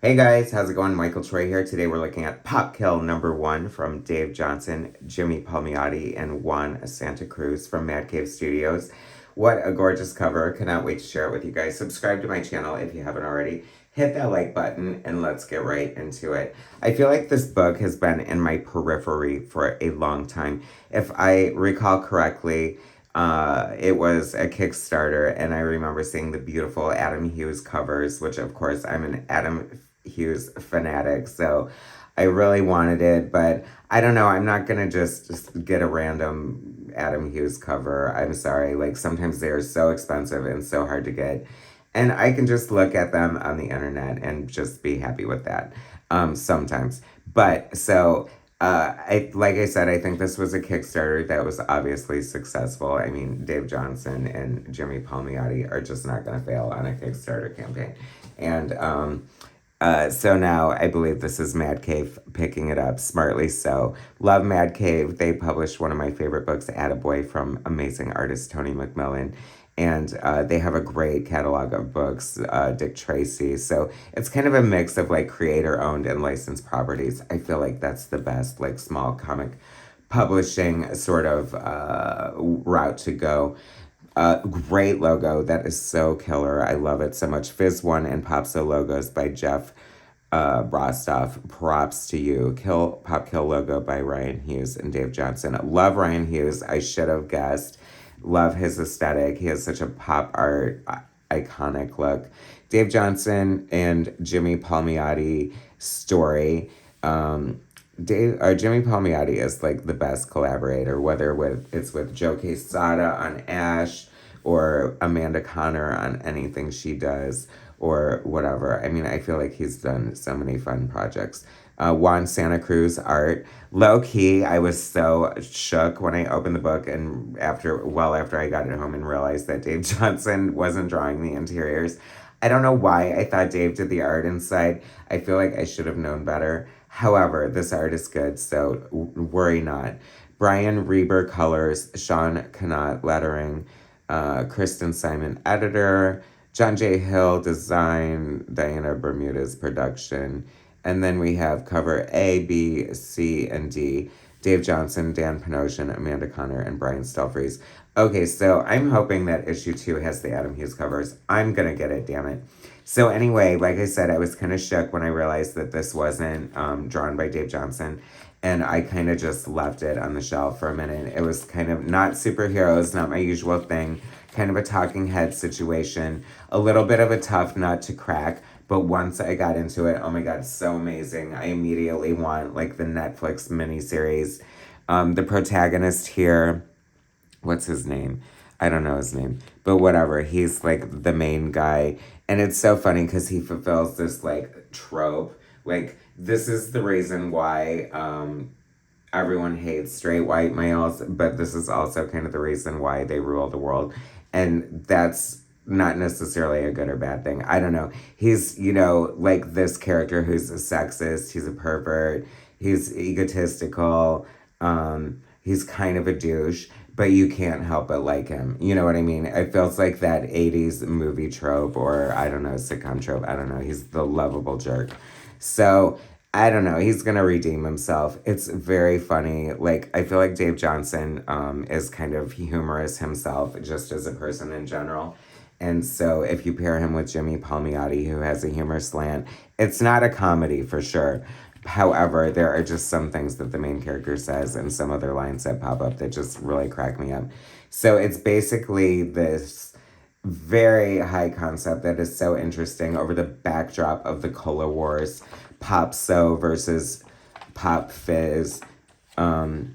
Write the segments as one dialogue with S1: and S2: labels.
S1: Hey guys, how's it going? Michael Troy here. Today we're looking at Pop Kill #1 from Dave Johnson, Jimmy Palmiotti, and Juan Santa Cruz from Mad Cave Studios. What a gorgeous cover. Cannot wait to share it with you guys. Subscribe to my channel if you haven't already. Hit that like button and let's get right into it. I feel like this book has been in my periphery for a long time. If I recall correctly, it was a Kickstarter, and I remember seeing the beautiful Adam Hughes covers, which of course I'm an Adam Hughes fanatic, so I really wanted it, but I don't know, I'm not gonna just get a random Adam Hughes cover. I'm sorry, like sometimes they're so expensive and so hard to get, and I can just look at them on the internet and just be happy with that, sometimes. But so like I said, I think this was a Kickstarter that was obviously successful. I mean, Dave Johnson and Jimmy Palmiotti are just not going to fail on a Kickstarter campaign. And so now I believe this is Mad Cave picking it up, smartly so. Love Mad Cave. They published one of my favorite books, Attaboy, from amazing artist Tony McMillan. And they have a great catalog of books, Dick Tracy. So it's kind of a mix of like creator owned and licensed properties. I feel like that's the best, like small comic publishing sort of route to go. Great logo. That is so killer. I love it so much. Fizz One and Popso logos by Jeff Brostoff. Props to you. Pop Kill logo by Ryan Hughes and Dave Johnson. Love Ryan Hughes. I should have guessed. Love his aesthetic. He has such a pop art iconic look. Dave Johnson and Jimmy Palmiotti story. Jimmy Palmiotti is like the best collaborator, whether it's with Joe Quesada on Ash or Amanda Connor on anything she does or whatever. I mean, I feel like he's done so many fun projects. Juan Santa Cruz art. Low key, I was so shook when I opened the book and after I got it home and realized that Dave Johnson wasn't drawing the interiors. I don't know why I thought Dave did the art inside. I feel like I should have known better. However, this art is good, so worry not. Brian Reber colors, Sean Canott lettering, Kristen Simon editor, John J. Hill design, Diana Bermudez production. And then we have cover A, B, C, and D. Dave Johnson, Dan Panosian, Amanda Connor, and Brian Stelfreeze. Okay, so I'm hoping that issue 2 has the Adam Hughes covers. I'm gonna get it, damn it. So anyway, like I said, I was kind of shook when I realized that this wasn't drawn by Dave Johnson. And I kind of just left it on the shelf for a minute. It was kind of not superheroes, not my usual thing. Kind of a talking head situation. A little bit of a tough nut to crack. But once I got into it, oh my god, so amazing. I immediately want like the Netflix miniseries. The protagonist here, what's his name? I don't know his name, but whatever. He's like the main guy. And it's so funny because he fulfills this like trope. Like, this is the reason why everyone hates straight white males, but this is also kind of the reason why they rule the world. And that's not necessarily a good or bad thing. I don't know. He's, like this character who's a sexist, he's a pervert, he's egotistical, he's kind of a douche, but you can't help but like him. You know what I mean? It feels like that 80s movie trope or, I don't know, sitcom trope. I don't know. He's the lovable jerk. So, I don't know. He's going to redeem himself. It's very funny. Like, I feel like Dave Johnson is kind of humorous himself, just as a person in general. And so if you pair him with Jimmy Palmiotti, who has a humor slant, it's not a comedy for sure. However, there are just some things that the main character says and some other lines that pop up that just really crack me up. So it's basically this very high concept that is so interesting over the backdrop of the Cola Wars, Pop So versus Pop Fizz. And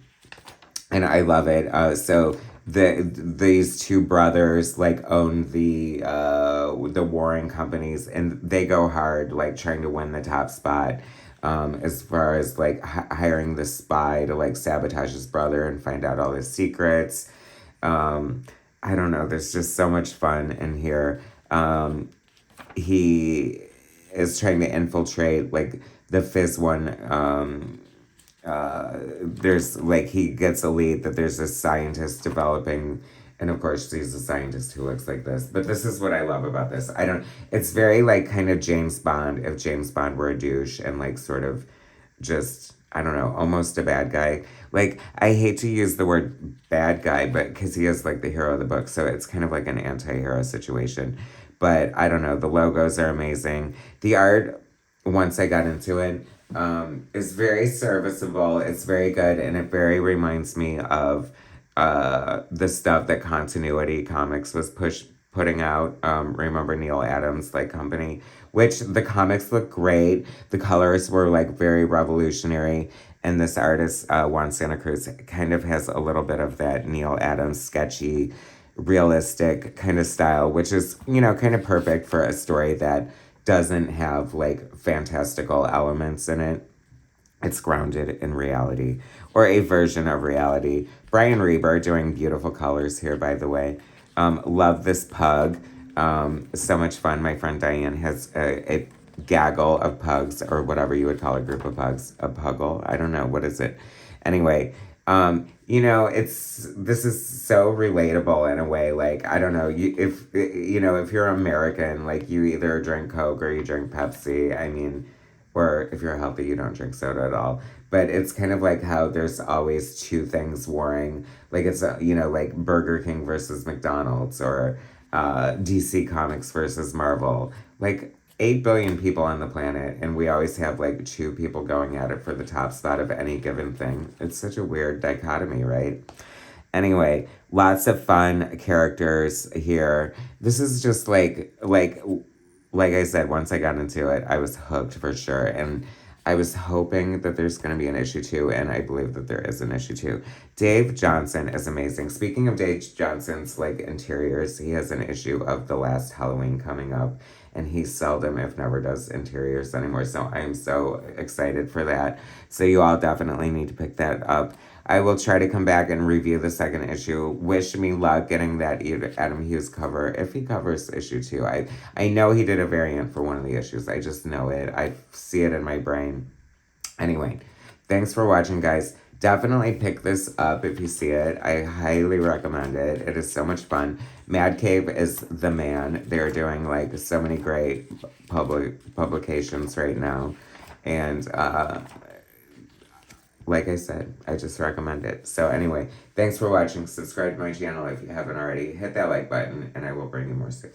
S1: I love it. So these two brothers like own the warring companies, and they go hard like trying to win the top spot, as far as like hiring the spy to like sabotage his brother and find out all his secrets. I don't know, there's just so much fun in here. He is trying to infiltrate like the Fizz One. There's like, he gets a lead that there's a scientist developing And of course, she's a scientist who looks like this. But this is what I love about this. It's very like kind of James Bond, if James Bond were a douche and like sort of just, I don't know, almost a bad guy. Like, I hate to use the word bad guy, but because he is like the hero of the book. So it's kind of like an anti hero situation. But I don't know, the logos are amazing. The art, once I got into it, is very serviceable. It's very good, and it very reminds me of the stuff that Continuity Comics was putting out. Remember Neil Adams' like company, which the comics look great. The colors were like very revolutionary, and this artist Juan Santa Cruz kind of has a little bit of that Neil Adams sketchy, realistic kind of style, which is kind of perfect for a story that doesn't have like fantastical elements in it. It's grounded in reality, or a version of reality. Brian Reber doing beautiful colors here, by the way. Love this pug. So much fun. My friend Diane has a gaggle of pugs, or whatever you would call a group of pugs. A puggle? I don't know. What is it? Anyway, this is so relatable in a way. Like, I don't know, if you're American, like you either drink Coke or you drink Pepsi. I mean, or if you're healthy, you don't drink soda at all. But it's kind of like how there's always two things warring. Like it's like Burger King versus McDonald's, or DC Comics versus Marvel. Like 8 billion people on the planet, and we always have like two people going at it for the top spot of any given thing. It's such a weird dichotomy, right? Anyway, lots of fun characters here. This is just like I said, once I got into it, I was hooked for sure. And I was hoping that there's going to be an issue 2, and I believe that there is an issue 2. Dave Johnson is amazing. Speaking of Dave Johnson's like interiors, he has an issue of The Last Halloween coming up, and he seldom, if never, does interiors anymore. So I'm so excited for that. So you all definitely need to pick that up. I will try to come back and review the second issue. Wish me luck getting that Adam Hughes cover, if he covers issue 2. I know he did a variant for one of the issues. I just know it. I see it in my brain. Anyway, thanks for watching, guys. Definitely pick this up if you see it. I highly recommend it. It is so much fun. Mad Cave is the man. They're doing like so many great publications right now. And like I said, I just recommend it. So anyway, thanks for watching. Subscribe to my channel if you haven't already. Hit that like button, and I will bring you more soon.